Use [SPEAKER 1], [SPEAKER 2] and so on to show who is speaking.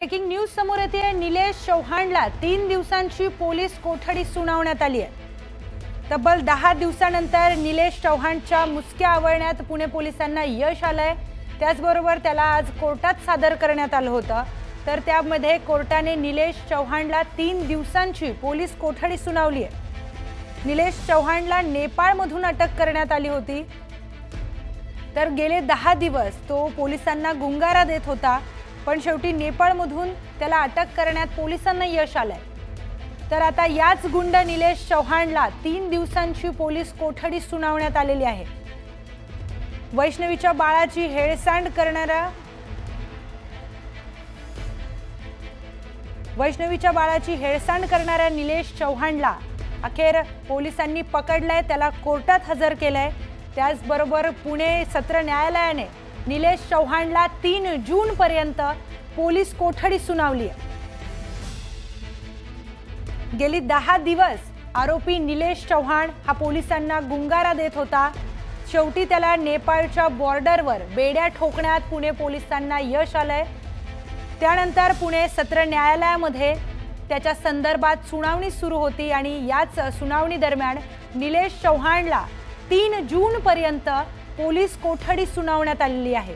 [SPEAKER 1] Breaking news समोर येते। निलेश चौहानला 3 दिवसांची पोलीस कोठडी सुनावण्यात आली आहे। तब्बल 10 दिवसानंतर निलेश चौहानच्या मुसक्या आवळण्यात पुणे पोलिसांना यश आलंय। त्याचबरोबर त्याला आज कोर्टात सादर करण्यात आलं होतं। तर त्यामध्ये कोर्टाने निलेश चौहानला 3 दिवसांची पोलीस कोठडी सुनावली आहे। निलेश चौहानला नेपाळमधून अटक करण्यात आली होती। तर गेले 10 दिवस तो पोलिसांना गुंगारा देत होता, पण शेवटी नेपाळमधून त्याला अटक करण्यात पोलिसांना यश आलंय। तर आता याच गुंड निलेश चौहानला 3 दिवसांची पोलीस कोठडी सुनावण्यात आलेली आहे। वैष्णवीच्या बाळाची हेळसांड करणाऱ्या निलेश चौहानला अखेर पोलिसांनी पकडलंय, त्याला कोर्टात हजर केलंय। त्याचबरोबर पुणे सत्र न्यायालयाने निलेश चौहानला 3 जून पर्यंत पोलीस कोठडी सुनावली आहे। गेली 10 दिवस आरोपी निलेश चौहान हा पोलिसांना गुंगारा देत होता। शेवटी त्याला नेपाळच्या बॉर्डरवर बेड्या ठोकण्यात पुणे पोलिसांना यश आलंय। त्यानंतर पुणे सत्र न्यायालयामध्ये त्याच्या संदर्भात सुनावणी सुरू होती आणि याच सुनावणी दरम्यान निलेश चौहानला 3 जून पर्यंत पोलीस कोठडी सुनावण्यात आलेली आहे।